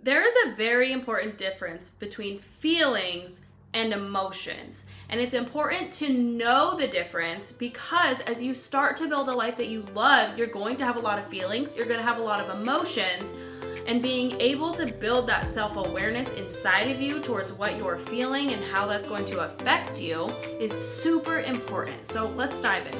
There is a very important difference between feelings and emotions. And it's important to know the difference because as you start to build a life that you love, you're going to have a lot of feelings, you're going to have a lot of emotions, and being able to build that self-awareness inside of you towards what you're feeling and how that's going to affect you is super important. So let's dive in.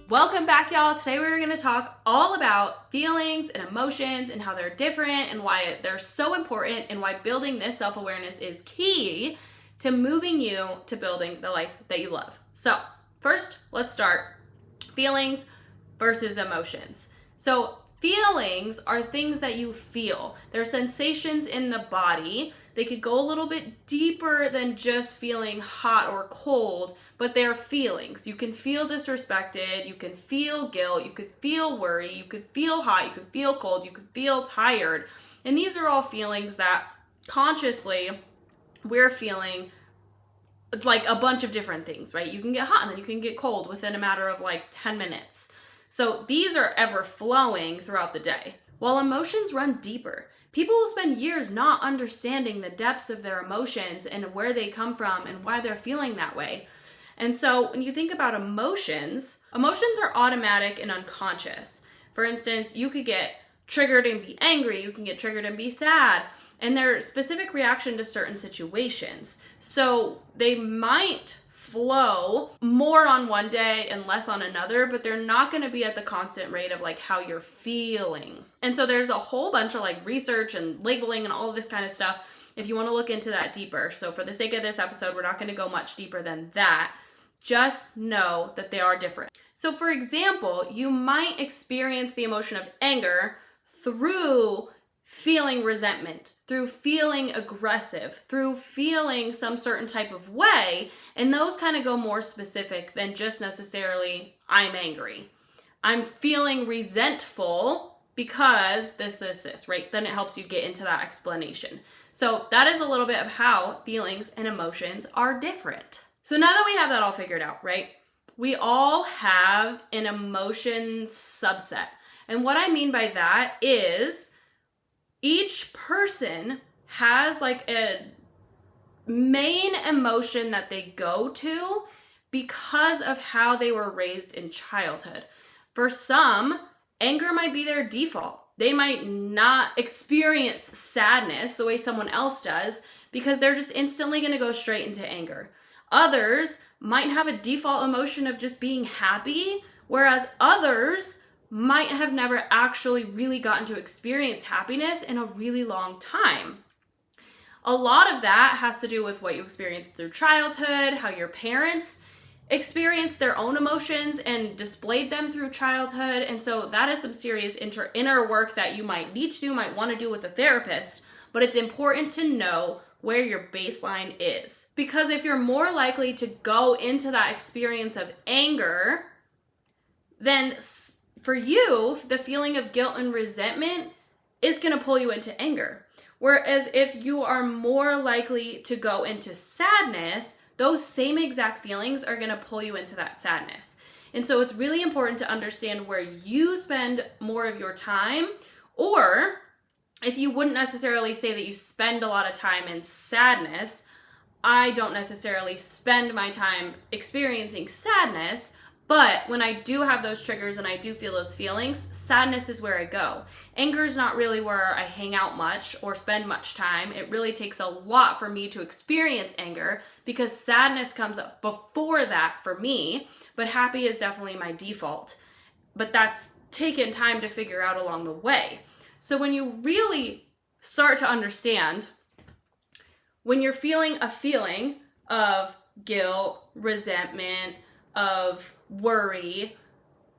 Welcome back, y'all. Today we're going to talk all about feelings and emotions and how they're different and why they're so important and why building this self-awareness is key to moving you to building the life that you love. So first, let's start feelings versus emotions. So feelings are things that you feel. They're sensations in the body. They could go a little bit deeper than just feeling hot or cold, but they're feelings. You can feel disrespected, you can feel guilt, you could feel worry, you could feel hot, you could feel cold, you could feel tired. And these are all feelings that consciously we're feeling like a bunch of different things, right? You can get hot and then you can get cold within a matter of like 10 minutes. So these are ever flowing throughout the day. While emotions run deeper, people will spend years not understanding the depths of their emotions and where they come from and why they're feeling that way. And so when you think about emotions are automatic and unconscious. For instance, you could get triggered and be angry, you can get triggered and be sad, and they're specific reaction to certain situations. So they might flow more on one day and less on another, but they're not going to be at the constant rate of like how you're feeling. And so there's a whole bunch of like research and labeling and all of this kind of stuff if you want to look into that deeper. So for the sake of this episode, we're not going to go much deeper than that. Just know that they are different. So for example, you might experience the emotion of anger through feeling resentment, through feeling aggressive, through feeling some certain type of way, and those kind of go more specific than just necessarily, I'm angry. I'm feeling resentful because this, right? Then it helps you get into that explanation. So that is a little bit of how feelings and emotions are different. So now that we have that all figured out, right? We all have an emotion subset. And what I mean by that is each person has like a main emotion that they go to because of how they were raised in childhood. For some, anger might be their default. They might not experience sadness the way someone else does because they're just instantly going to go straight into anger. Others might have a default emotion of just being happy, whereas others might have never actually really gotten to experience happiness in a really long time. A lot of that has to do with what you experienced through childhood, how your parents experienced their own emotions and displayed them through childhood. And so that is some serious inner work that you might need to do, might want to do with a therapist, but it's important to know where your baseline is. Because if you're more likely to go into that experience of anger, then for you, the feeling of guilt and resentment is going to pull you into anger. Whereas if you are more likely to go into sadness, those same exact feelings are going to pull you into that sadness. And so it's really important to understand where you spend more of your time, or if you wouldn't necessarily say that you spend a lot of time in sadness, I don't necessarily spend my time experiencing sadness. But when I do have those triggers and I do feel those feelings, sadness is where I go. Anger is not really where I hang out much or spend much time. It really takes a lot for me to experience anger because sadness comes up before that for me, but happy is definitely my default. But that's taken time to figure out along the way. So when you really start to understand, when you're feeling a feeling of guilt, resentment, of worry,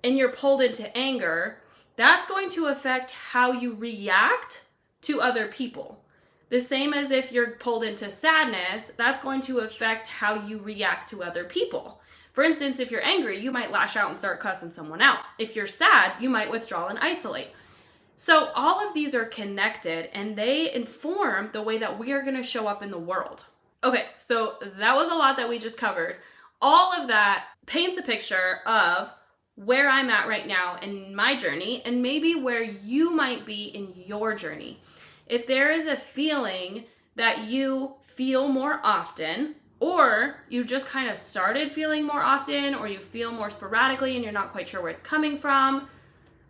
and you're pulled into anger, that's going to affect how you react to other people. The same as if you're pulled into sadness, that's going to affect how you react to other people. For instance, if you're angry, you might lash out and start cussing someone out. If you're sad, you might withdraw and isolate. So all of these are connected and they inform the way that we are going to show up in the world. Okay, so that was a lot that we just covered. All of that paints a picture of where I'm at right now in my journey and maybe where you might be in your journey. If there is a feeling that you feel more often, or you just kind of started feeling more often, or you feel more sporadically and you're not quite sure where it's coming from,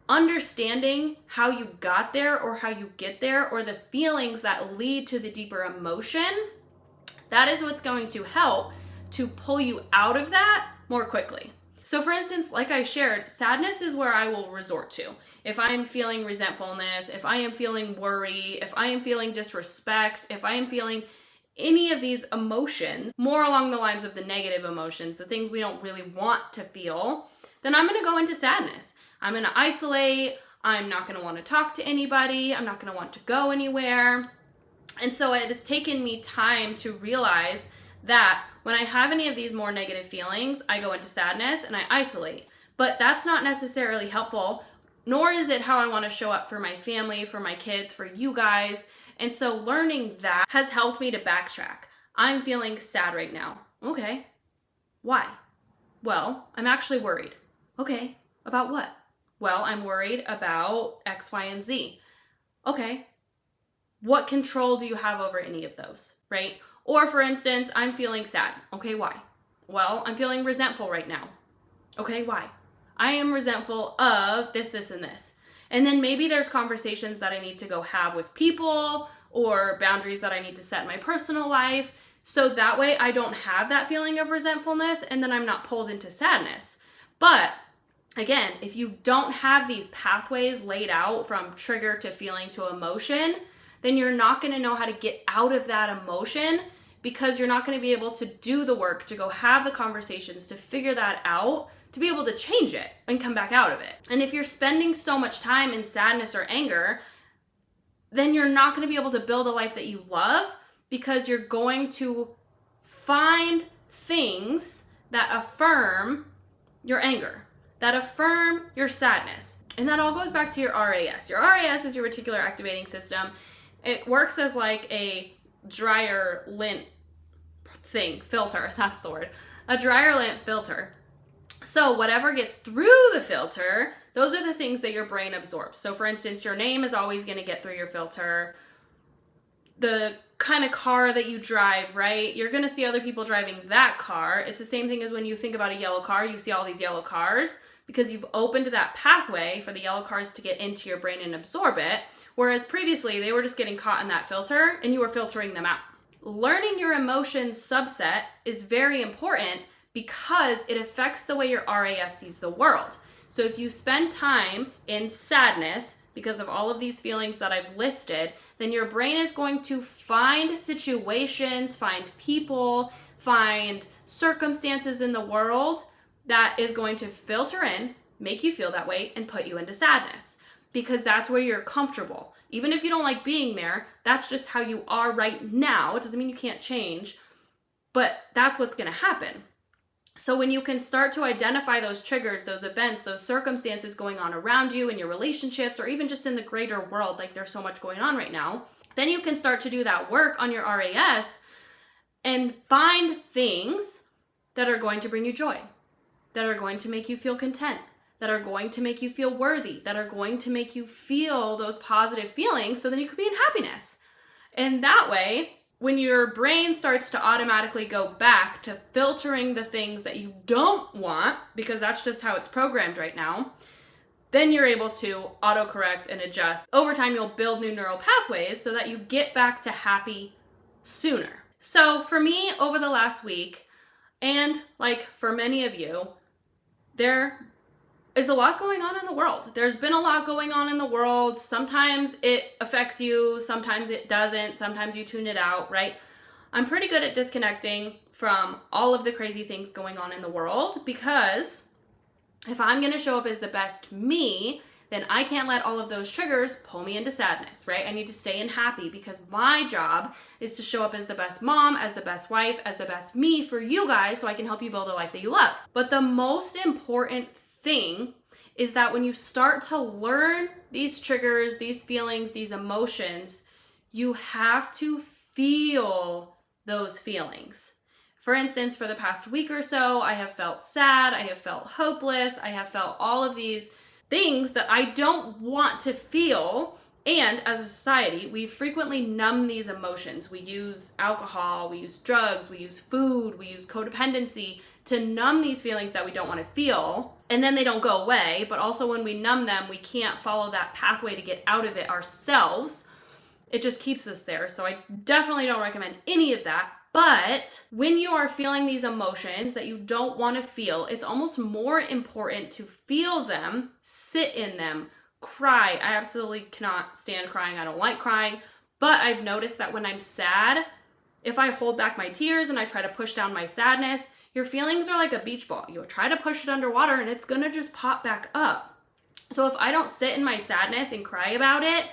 understanding how you got there or how you get there or the feelings that lead to the deeper emotion, that is what's going to help to pull you out of that more quickly. So for instance, like I shared, sadness is where I will resort to. If I am feeling resentfulness, if I am feeling worry, if I am feeling disrespect, if I am feeling any of these emotions, more along the lines of the negative emotions, the things we don't really want to feel, then I'm gonna go into sadness. I'm gonna isolate, I'm not gonna wanna talk to anybody, I'm not gonna want to go anywhere. And so it has taken me time to realize that when I have any of these more negative feelings, I go into sadness and I isolate. But that's not necessarily helpful, nor is it how I want to show up for my family, for my kids, for you guys. And so learning that has helped me to backtrack. I'm feeling sad right now. Okay. Why? Well, I'm actually worried. Okay. About what? Well, I'm worried about X, Y, and Z. Okay. What control do you have over any of those, right? Or for instance, I'm feeling sad. Okay, why? Well, I'm feeling resentful right now. Okay, why? I am resentful of this, this, and this. And then maybe there's conversations that I need to go have with people or boundaries that I need to set in my personal life. So that way I don't have that feeling of resentfulness and then I'm not pulled into sadness. But again, if you don't have these pathways laid out from trigger to feeling to emotion, then you're not going to know how to get out of that emotion because you're not going to be able to do the work to go have the conversations to figure that out, to be able to change it and come back out of it. And if you're spending so much time in sadness or anger, then you're not going to be able to build a life that you love because you're going to find things that affirm your anger, that affirm your sadness. And that all goes back to your RAS. Your RAS is your reticular activating system. It works as like a dryer lint filter, that's the word. A dryer lint filter. So whatever gets through the filter, those are the things that your brain absorbs. So for instance, your name is always going to get through your filter. The kind of car that you drive, right? You're going to see other people driving that car. It's the same thing as when you think about a yellow car, you see all these yellow cars because you've opened that pathway for the yellow cars to get into your brain and absorb it. Whereas previously they were just getting caught in that filter and you were filtering them out. Learning your emotions subset is very important because it affects the way your RAS sees the world. So if you spend time in sadness because of all of these feelings that I've listed, then your brain is going to find situations, find people, find circumstances in the world that is going to filter in, make you feel that way, and put you into sadness. Because that's where you're comfortable. Even if you don't like being there, that's just how you are right now. It doesn't mean you can't change, but that's what's going to happen. So when you can start to identify those triggers, those events, those circumstances going on around you in your relationships, or even just in the greater world, like there's so much going on right now, then you can start to do that work on your RAS and find things that are going to bring you joy, that are going to make you feel content, that are going to make you feel worthy, that are going to make you feel those positive feelings so then you can be in happiness. And that way, when your brain starts to automatically go back to filtering the things that you don't want, because that's just how it's programmed right now, then you're able to autocorrect and adjust. Over time, you'll build new neural pathways so that you get back to happy sooner. So for me, over the last week, and like for many of you, there is a lot going on in the world. There's been a lot going on in the world. Sometimes it affects you, sometimes it doesn't, sometimes you tune it out, right? I'm pretty good at disconnecting from all of the crazy things going on in the world because if I'm going to show up as the best me, then I can't let all of those triggers pull me into sadness, right? I need to stay in happy because my job is to show up as the best mom, as the best wife, as the best me for you guys so I can help you build a life that you love. But the most important thing is that when you start to learn these triggers, these feelings, these emotions, you have to feel those feelings. For instance, for the past week or so, I have felt sad, I have felt hopeless, I have felt all of these things that I don't want to feel. And as a society, we frequently numb these emotions. We use alcohol, we use drugs, we use food, we use codependency to numb these feelings that we don't want to feel. And then they don't go away. But also when we numb them, we can't follow that pathway to get out of it ourselves. It just keeps us there. So I definitely don't recommend any of that. But when you are feeling these emotions that you don't want to feel, it's almost more important to feel them, sit in them, cry. I absolutely cannot stand crying. I don't like crying. But I've noticed that when I'm sad, if I hold back my tears and I try to push down my sadness, your feelings are like a beach ball. You'll try to push it underwater and it's gonna just pop back up. So if I don't sit in my sadness and cry about it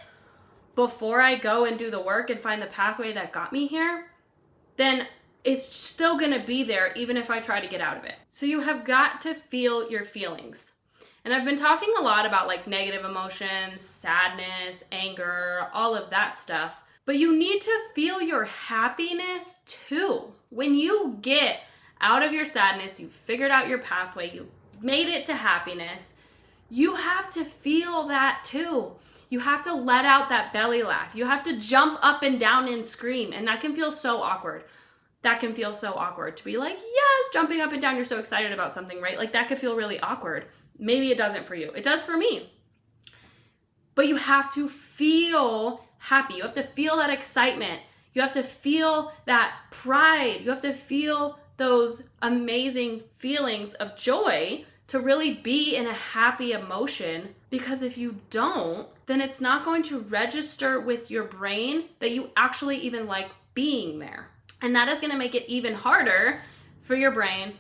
before I go and do the work and find the pathway that got me here, then it's still gonna be there even if I try to get out of it. So you have got to feel your feelings. And I've been talking a lot about like negative emotions, sadness, anger, all of that stuff. But you need to feel your happiness too. When you get out of your sadness, you figured out your pathway, you made it to happiness, you have to feel that too. You have to let out that belly laugh. You have to jump up and down and scream. And that can feel so awkward. That can feel so awkward to be like, yes, jumping up and down, you're so excited about something, right? Like that could feel really awkward. Maybe it doesn't for you. It does for me. But you have to feel happy. You have to feel that excitement. You have to feel that pride. You have to feel those amazing feelings of joy to really be in a happy emotion. Because if you don't, then it's not going to register with your brain that you actually even like being there. And that is going to make it even harder for your brain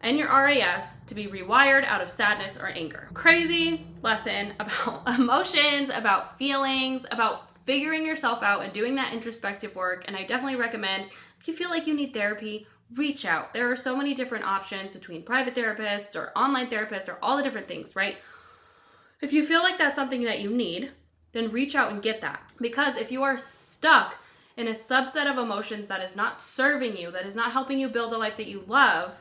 and your RAS to be rewired out of sadness or anger. Crazy lesson about emotions, about feelings, about figuring yourself out and doing that introspective work. And I definitely recommend, if you feel like you need therapy, reach out. There are so many different options between private therapists or online therapists or all the different things, right? If you feel like that's something that you need, then reach out and get that. Because if you are stuck in a subset of emotions that is not serving you, that is not helping you build a life that you love,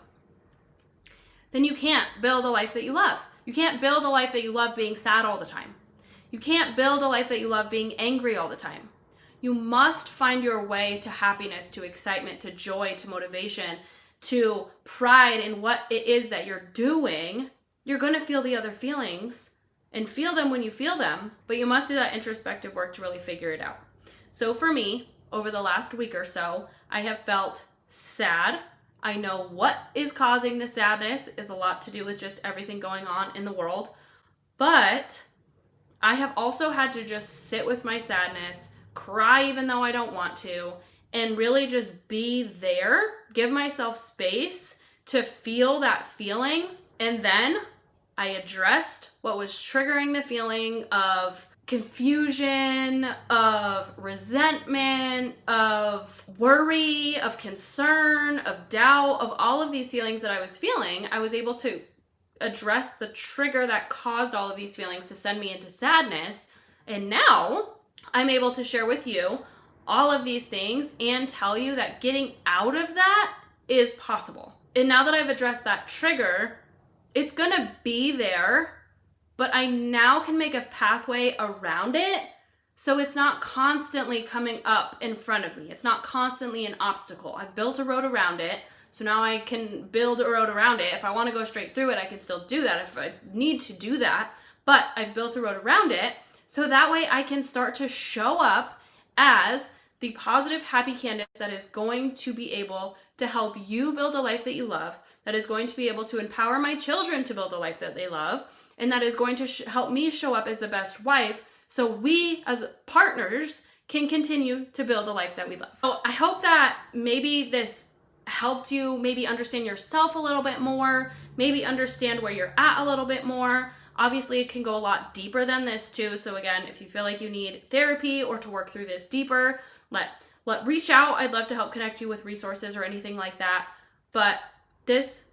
then you can't build a life that you love. You can't build a life that you love being sad all the time. You can't build a life that you love being angry all the time. You must find your way to happiness, to excitement, to joy, to motivation, to pride in what it is that you're doing. You're going to feel the other feelings and feel them when you feel them, but you must do that introspective work to really figure it out. So for me, over the last week or so, I have felt sad. I know what is causing the sadness is a lot to do with just everything going on in the world, but I have also had to just sit with my sadness, cry even though I don't want to, and really just be there, give myself space to feel that feeling. And then I addressed what was triggering the feeling of confusion, of resentment, of worry, of concern, of doubt, of all of these feelings that I was feeling. I was able to address the trigger that caused all of these feelings to send me into sadness. And now I'm able to share with you all of these things and tell you that getting out of that is possible. And now that I've addressed that trigger, it's gonna be there, but I now can make a pathway around it so it's not constantly coming up in front of me. It's not constantly an obstacle. I've built a road around it, so now I can build a road around it. If I want to go straight through it, I can still do that if I need to do that, but I've built a road around it, so that way I can start to show up as the positive, happy Candace that is going to be able to help you build a life that you love, that is going to be able to empower my children to build a life that they love, and that is going to help me show up as the best wife so we as partners can continue to build a life that we love. So I hope that maybe this helped you maybe understand yourself a little bit more, maybe understand where you're at a little bit more. Obviously, it can go a lot deeper than this too. So again, if you feel like you need therapy or to work through this deeper, reach out. I'd love to help connect you with resources or anything like that. But this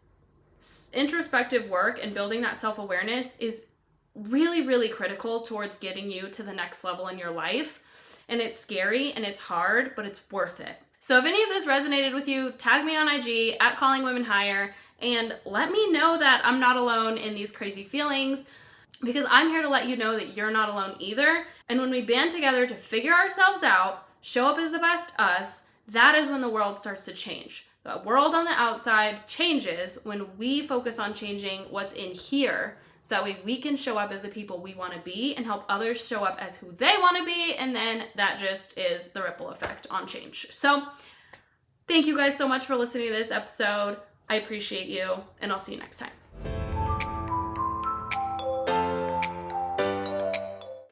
introspective work and building that self-awareness is really, really critical towards getting you to the next level in your life. And it's scary and it's hard, but it's worth it. So if any of this resonated with you, tag me on IG at Calling Women Higher and let me know that I'm not alone in these crazy feelings, because I'm here to let you know that you're not alone either. And when we band together to figure ourselves out, show up as the best us, that is when the world starts to change. The world on the outside changes when we focus on changing what's in here, so that way we can show up as the people we want to be and help others show up as who they want to be, and then that just is the ripple effect on change. So thank you guys so much for listening to this episode. I appreciate you, and I'll see you next time.